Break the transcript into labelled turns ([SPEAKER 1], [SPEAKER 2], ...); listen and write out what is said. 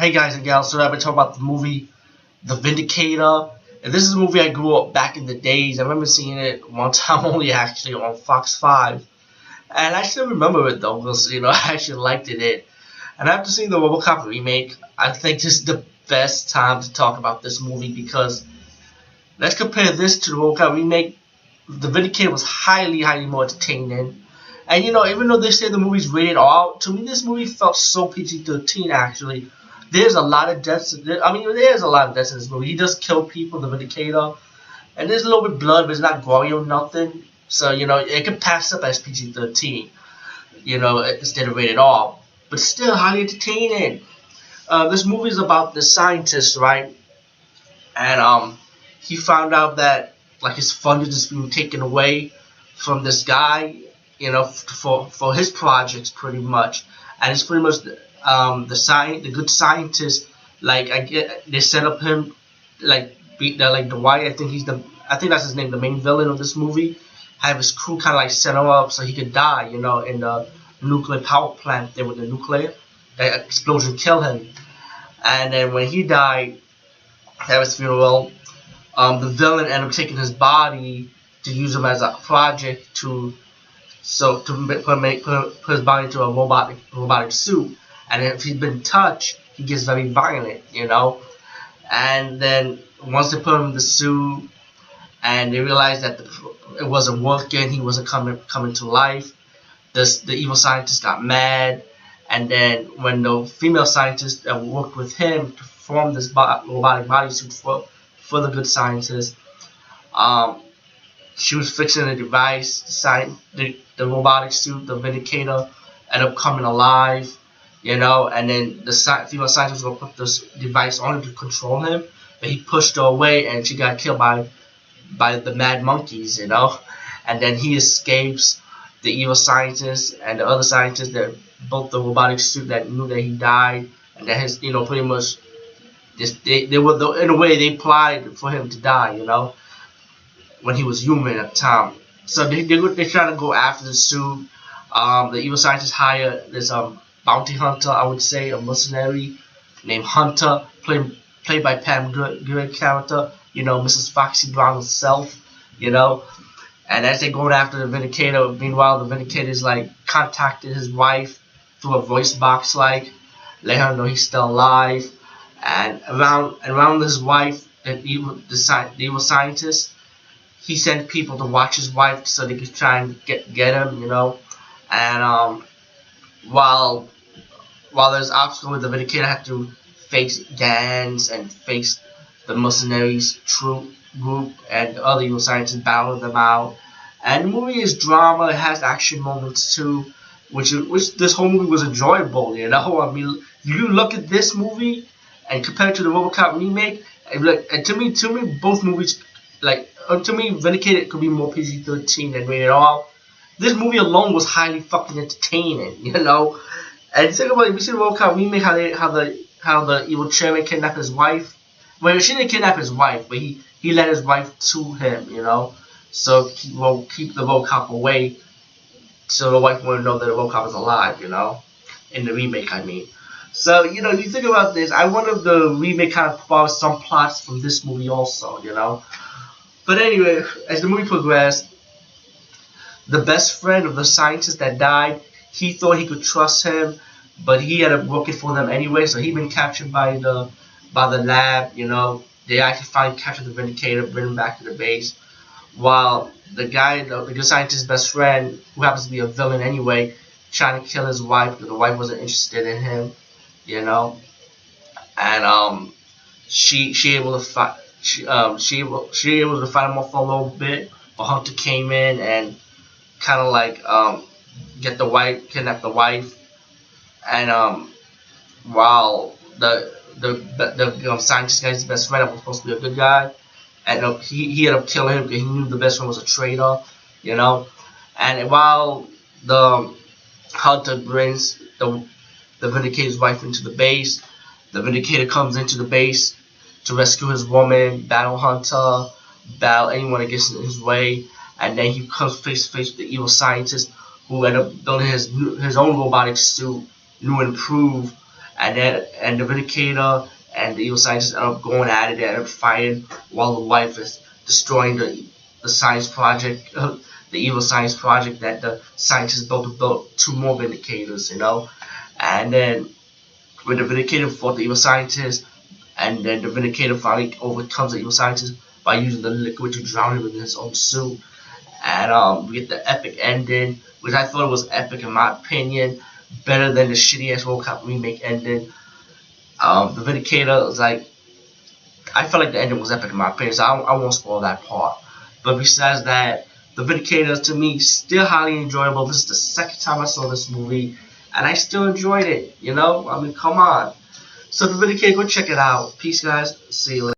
[SPEAKER 1] Hey guys and gals, so I've been talking about the movie The Vindicator. And this is a movie I grew up back in the days. I remember seeing it one time only actually on Fox 5. And I still remember it though, because I actually liked it. And after seeing the RoboCop remake, I think this is the best time to talk about this movie because let's compare this to the RoboCop remake. The Vindicator was highly more entertaining. And even though they say the movie's rated R, to me this movie felt so PG-13 actually. There's a lot of deaths. There's a lot of deaths in this movie. He does kill people, the Vindicator, and there's a little bit of blood, but it's not gory or nothing. So it could pass up as PG-13, instead of rated R. But still highly entertaining. This movie is about the scientist, right? And he found out that his funding is being taken away from this guy, for his projects pretty much, and it's pretty much the good scientist. They set up him the white. I think that's his name, the main villain of this movie. Have his crew kind of set him up so he could die, in the nuclear power plant there with the nuclear. That explosion killed him, and then when he died, at his funeral, the villain ended up taking his body to use him as a project to put his body into a robotic suit. And if he's been touched, he gets very violent, And then once they put him in the suit, and they realized that it wasn't working, he wasn't coming to life, the evil scientist got mad. And then when the female scientist that worked with him to form this robotic bodysuit for the good scientist, she was fixing a device, the robotic suit, the Vindicator, ended up coming alive. And then the female scientist was going to put this device on him to control him, but he pushed her away and she got killed by the mad monkeys, And then he escapes the evil scientist and the other scientists that built the robotic suit that knew that he died, and that his, pretty much, they were, in a way, they applied for him to die, when he was human at the time. So they try to go after the suit. The evil scientists hire this bounty hunter, I would say, a mercenary named Hunter, played by Pam Grier character, Mrs. Foxy Brown herself, And as they're going after the Vindicator, meanwhile the Vindicator is contacted his wife through a voice box, let her know he's still alive. And around his wife, the evil scientist, he sent people to watch his wife so they could try and get him, And while there's obstacles, the Vindicator had to face gangs and face the mercenaries troop group, and the other evil scientists battle them out. And the movie is drama. It has action moments too, which this whole movie was enjoyable. You look at this movie and compare it to the RoboCop remake, and to me, both movies, to me, Vindicator could be more PG-13 than rated R. This movie alone was highly fucking entertaining, And think about it, if you see the RoboCop remake, how the evil chairman kidnapped his wife. Well, she didn't kidnap his wife, but he led his wife to him, So keep the RoboCop away, so the wife wouldn't know that the RoboCop is alive, In the remake, I mean. So you think about this. I wonder if the remake kind of borrows some plots from this movie also, But anyway, as the movie progressed, the best friend of the scientist that died, he thought he could trust him, but he ended up working for them anyway. So he'd been captured by the lab. They actually finally captured the Vindicator, bring him back to the base. While the guy, the good scientist's best friend, who happens to be a villain anyway, trying to kill his wife because the wife wasn't interested in him, And she able to fight. She able to fight him off for a little bit, but Hunter came in and kind of kidnap the wife, and while the scientist guy's best friend was supposed to be a good guy, and he ended up killing him because he knew the best friend was a traitor, And while the Hunter brings the Vindicator's wife into the base, the Vindicator comes into the base to rescue his woman, battle Hunter, battle anyone that gets in his way, and then he comes face to face with the evil scientist, who ended up building his own robotic suit, new and improved, and the Vindicator and the evil scientist end up going at it. They end up fighting while the wife is destroying the science project, the evil science project that the scientists built to build two more Vindicators, and then when the Vindicator fought the evil scientist, and then the Vindicator finally overcomes the evil scientist by using the liquid to drown him in his own suit. And we get the epic ending, which I thought was epic in my opinion, better than the shitty ass RoboCop remake ending. The Vindicator was like, I felt like the ending was epic in my opinion, so I won't spoil that part. But besides that, the Vindicator to me still highly enjoyable. This is the second time I saw this movie, and I still enjoyed it. I mean, come on. So the Vindicator, go check it out. Peace, guys. See you later.